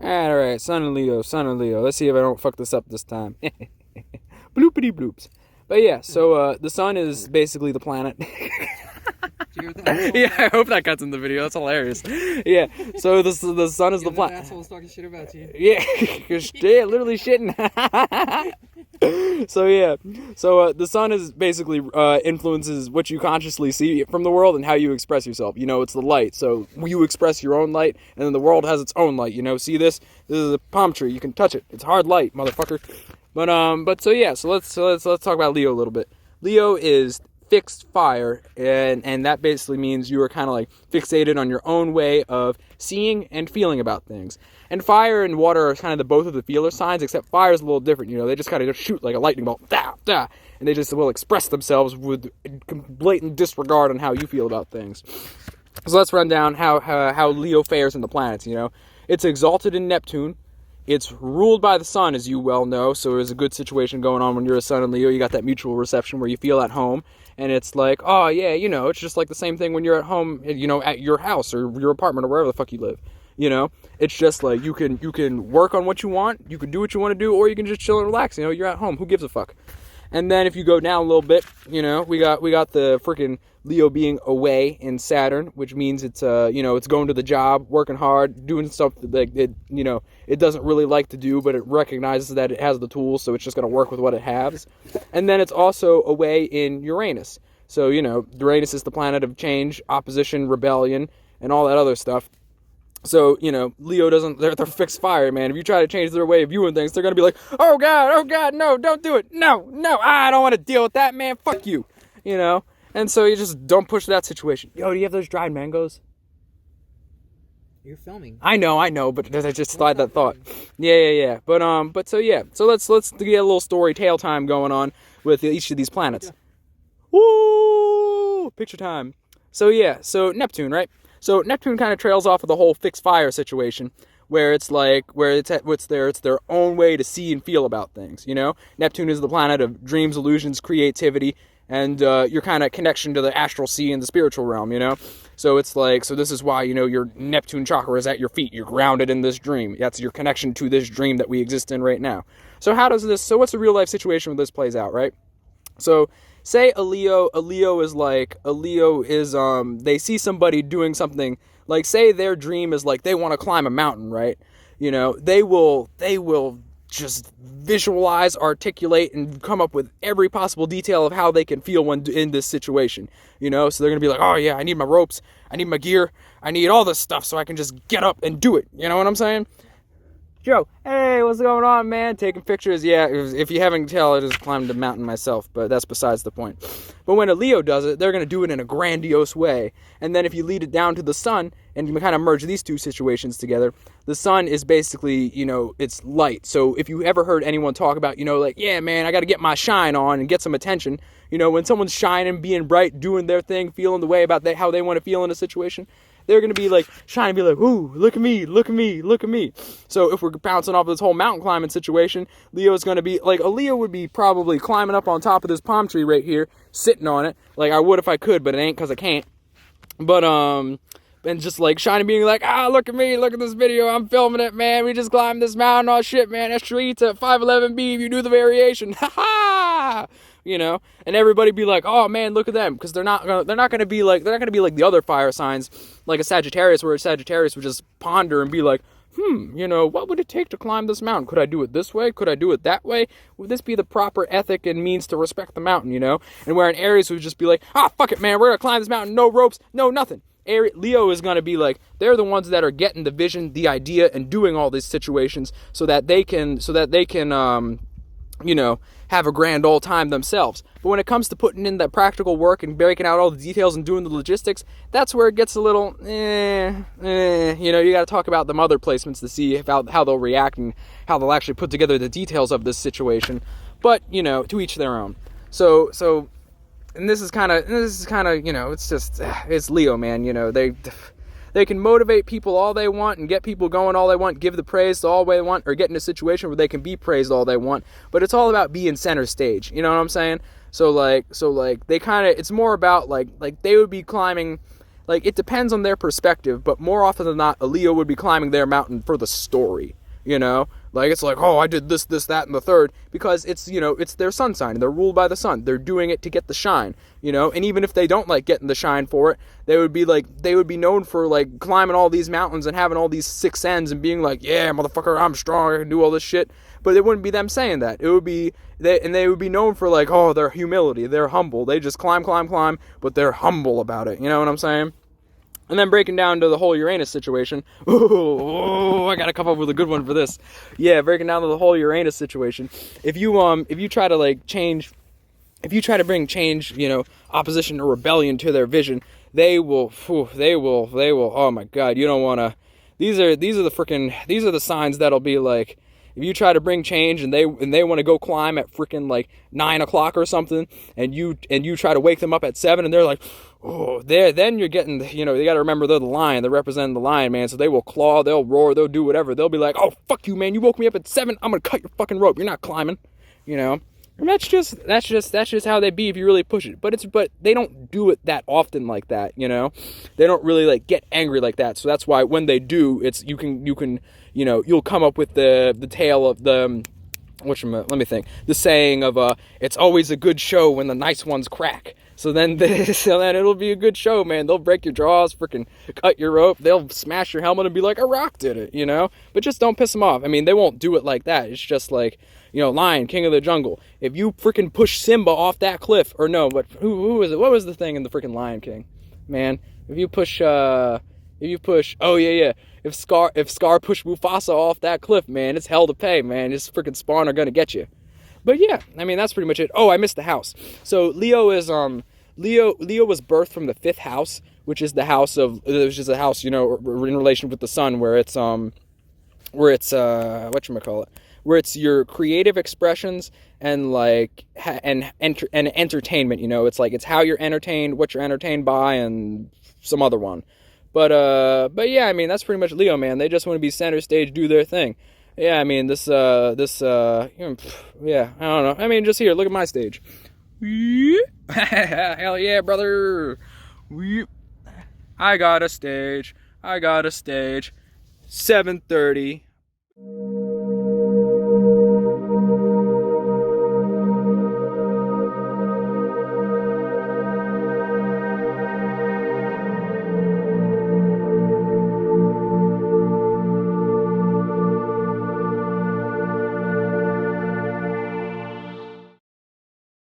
All right, Sun and Leo, Sun and Leo. Let's see if I don't fuck this up this time. Bloopity bloops. But yeah, so the sun is basically the planet. Yeah, I hope that cuts in the video. That's hilarious. Yeah, so the sun is the planet. Assholes talking shit about you. Yeah, yeah, literally shitting. So yeah, so the sun is basically influences what you consciously see from the world and how you express yourself. You know, it's the light. So you express your own light, and then the world has its own light. You know, see this? This is a palm tree. You can touch it. It's hard light, motherfucker. But so yeah, so let's talk about Leo a little bit. Leo is fixed fire, and that basically means you are kind of like fixated on your own way of seeing and feeling about things. And fire and water are kind of both of the feeler signs, except fire is a little different. You know, they just kind of shoot like a lightning bolt, and they just will express themselves with blatant disregard on how you feel about things. So let's run down how Leo fares in the planets. You know, it's exalted in Neptune. It's ruled by the sun, as you well know, so there's a good situation going on when you're a sun and Leo. You got that mutual reception where you feel at home, and it's like, oh yeah, you know, it's just like the same thing when you're at home, you know, at your house or your apartment or wherever the fuck you live. You know, it's just like you can work on what you want, you can do what you want to do, or you can just chill and relax. You know, you're at home. Who gives a fuck? And then if you go down a little bit, you know, we got the freaking Leo being away in Saturn, which means it's you know, it's going to the job, working hard, doing stuff that it, you know, it doesn't really like to do, but it recognizes that it has the tools, so it's just going to work with what it has. And then it's also away in Uranus. So, you know, Uranus is the planet of change, opposition, rebellion, and all that other stuff. So, you know, Leo doesn't, they're fixed fire, man. If you try to change their way of viewing things, they're going to be like, oh God, no, don't do it. No, I don't want to deal with that, man. Fuck you, you know? And so you just don't push that situation. Yo, do you have those dried mangoes? You're filming. I know, but I just slide that thought. Yeah. But so yeah, so let's get a little story tale time going on with each of these planets. Yeah. Woo! Picture time. So yeah, so Neptune, right? So Neptune kind of trails off of the whole fixed fire situation, where it's like, it's their own way to see and feel about things, you know? Neptune is the planet of dreams, illusions, creativity, and your kind of connection to the astral sea and the spiritual realm, you know? So it's like, so this is why, you know, your Neptune chakra is at your feet. You're grounded in this dream. That's your connection to this dream that we exist in right now. So what's the real life situation where this plays out, right? So say a Leo is, they see somebody doing something, like say their dream is like they want to climb a mountain, right? You know, they will just visualize, articulate, and come up with every possible detail of how they can feel when in this situation, you know? So they're going to be like, oh yeah, I need my ropes, I need my gear, I need all this stuff so I can just get up and do it. You know what I'm saying? Joe, hey, what's going on, man? Taking pictures. Yeah, if you haven't tell, I just climbed a mountain myself, but that's besides the point. But when a Leo does it, they're going to do it in a grandiose way. And then if you lead it down to the sun, and you kind of merge these two situations together, the sun is basically, you know, it's light. So if you ever heard anyone talk about, you know, like, yeah, man, I got to get my shine on and get some attention, you know, when someone's shining, being bright, doing their thing, feeling the way about how they want to feel in a situation, they're going to be like, shining, be like, ooh, look at me, look at me, look at me. So if we're bouncing off of this whole mountain climbing situation, Leo is going to be, like, a Leo would be probably climbing up on top of this palm tree right here, sitting on it, like I would if I could, but it ain't because I can't. But, and just like shining, being like, look at me, look at this video, I'm filming it, man, we just climbed this mountain, oh shit, man, that's streets at 511B if you do the variation, ha ha! You know, and everybody be like, oh man, look at them, because they're not gonna be like the other fire signs, like a Sagittarius, where a Sagittarius would just ponder and be like, you know, what would it take to climb this mountain? Could I do it this way? Could I do it that way? Would this be the proper ethic and means to respect the mountain, you know? And where an Aries would just be like, fuck it, man, we're gonna climb this mountain, no ropes, no nothing. Leo is going to be like, they're the ones that are getting the vision, the idea, and doing all these situations so that they can, you know, have a grand old time themselves. But when it comes to putting in that practical work and breaking out all the details and doing the logistics, that's where it gets a little, you know, you got to talk about them other placements to see how they'll react and how they'll actually put together the details of this situation. But, you know, to each their own. So, and this is kind of, you know, it's Leo, man, you know, they can motivate people all they want and get people going all they want, give the praise all they want, or get in a situation where they can be praised all they want, but it's all about being center stage, you know what I'm saying? So like, they kind of, it's more about, like, they would be climbing, like, it depends on their perspective, but more often than not, a Leo would be climbing their mountain for the story, you know? Like, it's like, oh, I did this, that, and the third, because it's, you know, it's their sun sign, and they're ruled by the sun. They're doing it to get the shine, you know? And even if they don't like getting the shine for it, they would be known for, like, climbing all these mountains and having all these six ends and being like, yeah, motherfucker, I'm strong, I can do all this shit. But it wouldn't be them saying that. It would be, they would be known for, like, oh, their humility, they're humble. They just climb, but they're humble about it, you know what I'm saying? And then breaking down to the whole Uranus situation. Ooh, I gotta come up with a good one for this. Yeah, breaking down to the whole Uranus situation. If you try to like change, if you try to bring change, you know, opposition or rebellion to their vision, they will. Oh my God, you don't want to. These are the signs that'll be like, if you try to bring change and they want to go climb at freaking like 9 o'clock or something, and you try to wake them up at 7, and they're like, oh, then you're getting, you know, you got to remember they're the lion, they're representing the lion, man. So they will claw, they'll roar, they'll do whatever. They'll be like, oh, fuck you, man, you woke me up at 7, I'm gonna cut your fucking rope, you're not climbing, you know. And that's just how they be if you really push it. But they don't do it that often like that, you know. They don't really like get angry like that. So that's why when they do, it's you can you know, you'll come up with the tale of the let me think, the saying of it's always a good show when the nice ones crack. So then it'll be a good show, man. They'll break your jaws, freaking cut your rope, they'll smash your helmet and be like, a rock did it, you know. But just don't piss them off. I mean, they won't do it like that. It's just like, you know, lion, king of the jungle. If you freaking push Simba off that cliff, or no, but who was it? What was the thing in the freaking Lion King? Man, if you push, oh yeah. If Scar pushed Mufasa off that cliff, man, it's hell to pay, man. His freaking spawn are gonna get you. But yeah, I mean, that's pretty much it. Oh, I missed the house. So Leo is Leo was birthed from the 5th house, which is the house of, which is a house, you know, in relation with the sun, where it's whatchamacallit, where it's your creative expressions and like and entertainment, you know. It's like, it's how you're entertained, what you're entertained by, and some other one. But yeah, I mean, that's pretty much Leo, man. They just want to be center stage, do their thing. Yeah, I mean, yeah, I don't know. I mean, just here, look at my stage. Hell yeah, brother. I got a stage. 7:30.